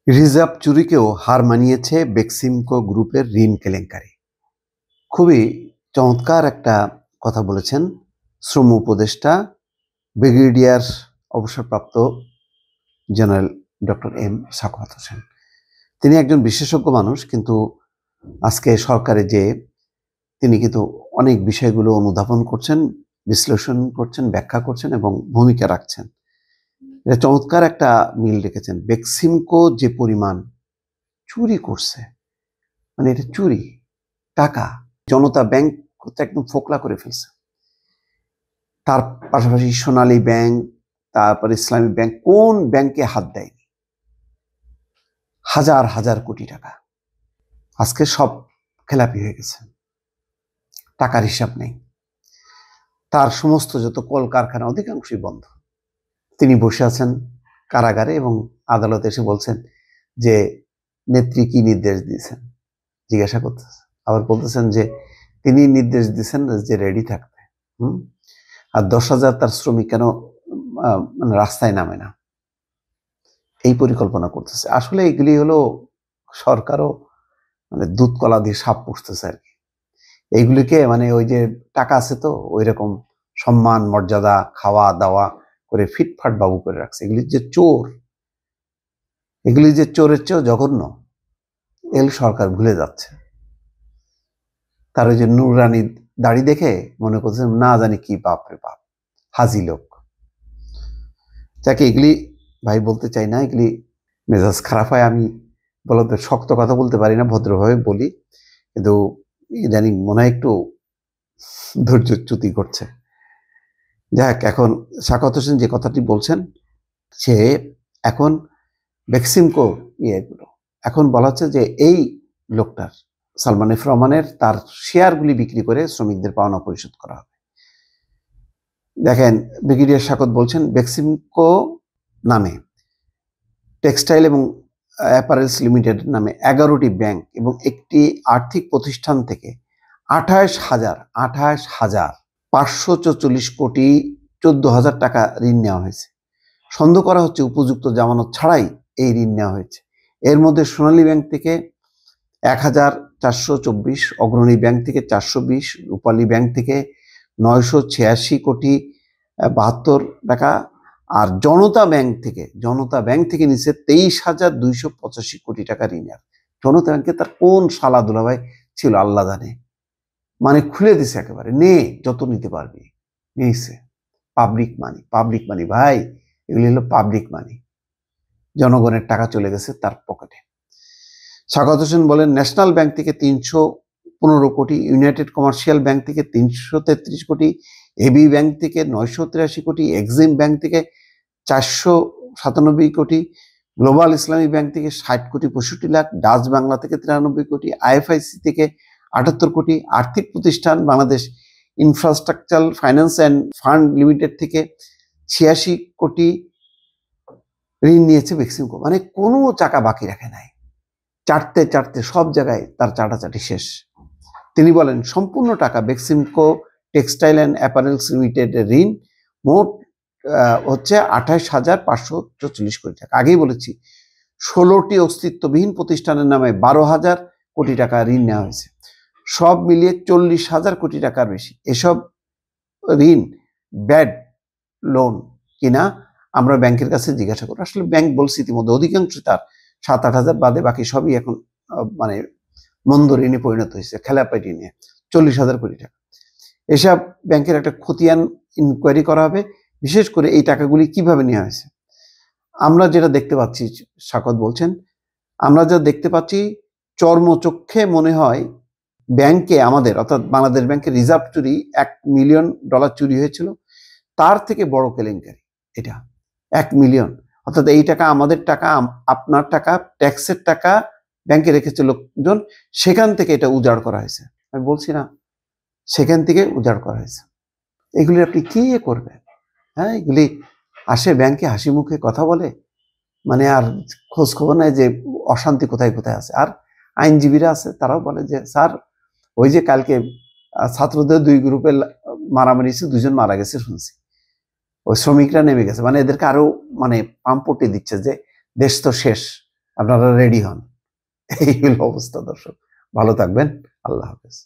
Reserve চুরিকেও হার মানিয়েছে বেক্সিমকো গ্রুপের ঋণ কেলেঙ্কারি। খুবই চমৎকার একটা কথা বলেছেন শ্রম উপদেষ্টা ব্রিগেডিয়ার অবসরপ্রাপ্ত general doctor M Sakhawat Hossain. তিনি একজন বিশেষজ্ঞ মানুষ, কিন্তু আজকে সরকারে যে তিনি কিন্তু অনেক বিষয়গুলো অনুধাবন করছেন, বিশ্লেষণ করছেন, ব্যাখ্যা করছেন এবং ভূমিকা রাখছেন। এটা চমৎকার একটা মিল রেখেছেন। বেক্সিমকো যে পরিমাণ চুরি করছে, মানে এটা চুরি টাকা, জনতা ব্যাংক একদম ফোকলা করে ফেলছে। তার পাশাপাশি সোনালী ব্যাংক, তারপর ইসলামী ব্যাংক, কোন ব্যাংকে হাত দেয়নি? হাজার হাজার কোটি টাকা আজকে সব খেলাপি হয়ে গেছে, টাকার হিসাব নেই। তার সমস্ত যত কলকারখানা অধিকাংশই বন্ধ। তিনি বসে আছেন কারাগারে এবং আদালতে এসে বলছেন যে নেত্রী কি নির্দেশ দিয়েছেন, জিজ্ঞাসা করতেছে। আবার বলতেছেন যে তিনি নির্দেশ দিয়েছেন যে রেডি থাকতে। আর 10,000 তার শ্রমিক কেন মানে রাস্তায় নামে না, এই পরিকল্পনা করতেছে। আসলে এগুলি হলো সরকারও মানে দুধ কলা দিয়ে সাপ পুষতেছে আর কি। এইগুলিকে মানে ওই যে টাকা আছে তো ওই রকম সম্মান মর্যাদা খাওয়া দাওয়া করে ফিটফাট বাবু করে রাখছে। এগুলি যে চোর, এগুলি যে চোরের চেয়েও জঘন্য, এগুলি সরকার ভুলে যাচ্ছে। তার ওই যে নুরানি দাড়ি দেখে মনে করছে না জানি কি বাপ রে বাপ, হাজি লোক। যাকে এগুলি ভাই বলতে চাই না, এগুলি মেজাজ খারাপ হয়। আমি বলতে শক্ত কথা বলতে পারি না, ভদ্রভাবে বলি, কিন্তু জানি মনে হয় একটু ধৈর্যচ্যুতি করছে। যাক, এখন সাখাওয়াত হোসেন যে কথাটি বলছেন, সে এখন বেক্সিমকো ইয়েগুলো এখন বলা হচ্ছে যে এই লোকটার সালমান এফ রহমানের তার শেয়ারগুলি বিক্রি করে শ্রমিকদের পাওনা পরিশোধ করা হবে। দেখেন, ব্রিগেডিয়ার সাখাওয়াত বলছেন বেক্সিমকো নামে টেক্সটাইল এবং অ্যাপারেলস লিমিটেড নামে 11টি ব্যাংক এবং একটি আর্থিক প্রতিষ্ঠান থেকে 28,544 কোটি 14,000 টাকা ঋণ নেওয়া হয়েছে। সন্দেহ করা হচ্ছে উপযুক্ত জামানত ছাড়াই এই ঋণ নেওয়া হয়েছে। এর মধ্যে সোনালী ব্যাংক থেকে 1,424, অগ্রণী ব্যাংক থেকে 420, রূপালী ব্যাংক থেকে 986 কোটি 72 টাকা, আর জনতা ব্যাংক থেকে নিচে 23,285 কোটি টাকা ঋণ। জনতা ব্যাংকে তার কোন শালা দুলাভাই ছিল আল্লাহ জানে, মানে খুলে দিছে একেবারে, নে যত নিতে পারবি নিয়েছে। পাবলিক মানি ভাই, এগুলি হলো পাবলিক মানি, জনগণের টাকা চলে গেছে তার পকেটে। সাখাওয়াত হোসেন বলেন ন্যাশনাল ব্যাংক থেকে 315 কোটি, ইউনাইটেড কমার্শিয়াল ব্যাংক থেকে 333 কোটি, এবি ব্যাংক থেকে 983 কোটি, এক্সিম ব্যাংক থেকে 497 কোটি, গ্লোবাল ইসলামী ব্যাংক থেকে 60 কোটি 65 লাখ, ডাচ বাংলা থেকে 93 কোটি, আইএফআইসি থেকে 78 কোটি, আর্থিক প্রতিষ্ঠান Bangladesh infrastructure finance and fund limited থেকে 86 কোটি ঋণ নিয়েছে বেক্সিমকো। মানে কোনো টাকা বাকি রাখে নাই, চাটতে সব জায়গায় তার চাটাচাটি শেষ। তিনি বলেন সম্পূর্ণ টাকা বেক্সিমকো টেক্সটাইল অ্যান্ড অ্যাপারেলস লিমিটেডের ঋণ, মোট হচ্ছে 28,544 কোটি টাকা। আগেই বলেছি 16টি অস্তিত্ববিহীন প্রতিষ্ঠানের নামে 12,000 কোটি টাকা ঋণ নেওয়া হয়েছে, সব মিলিয়ে 40,000 কোটি টাকার বেশি। এসব ঋণ ব্যাড লোন কিনা আমরা ব্যাংকের কাছে জিজ্ঞাসা করি। আসলে ব্যাংক বলছি ইতিমধ্যে অধিকাংশ তার 7-8 হাজার বাদে বাকি সবই এখন মানে মন্দ ঋণে পরিণত হয়েছে, খেলাপি ঋণে 40,000 কোটি টাকা। এসব ব্যাংকের একটা খতিয়ান ইনকোয়ারি করা হবে, বিশেষ করে এই টাকাগুলি কিভাবে নেওয়া হয়েছে। আমরা যেটা দেখতে পাচ্ছি, সাখাওয়াত বলছেন, আমরা যা দেখতে পাচ্ছি চর্মচক্ষে মনে হয় ব্যাংকে আমাদের অর্থাৎ বাংলাদেশ ব্যাংকের রিজার্ভ চুরি $1 মিলিয়ন চুরি হয়েছিল, তার থেকে বড় কেলেঙ্কারি এটা। 1 মিলিয়ন, অর্থাৎ এই টাকা আমাদের টাকা, আপনার টাকা, ট্যাক্সের টাকা ব্যাংকে রেখেছে লোকজন, সেখান থেকে এটা উজাড় করা হয়েছে। আমি বলছি না, সেখান থেকে উজাড় করা হয়েছে। এগুলি আপনি কি করবেন? হ্যাঁ, এগুলি আসে ব্যাংকে হাসি মুখে কথা বলে, মানে আর খোঁজ খবর নাই যে অশান্তি কোথায় কোথায় আছে। আর আইনজীবীরা আছে, তারাও বলে যে স্যার ওই যে কালকে ছাত্রদের 2 গ্রুপে মারামারি হয়েছে, 2 জন মারা গেছে শুনছি, ওই শ্রমিকরা নেমে গেছে, মানে এদেরকে আরো মানে পাম্পটি দিচ্ছে যে দেশ তো শেষ, আপনারা রেডি হন। এই হলো অবস্থা দর্শক, ভালো থাকবেন, আল্লাহ হাফেজ।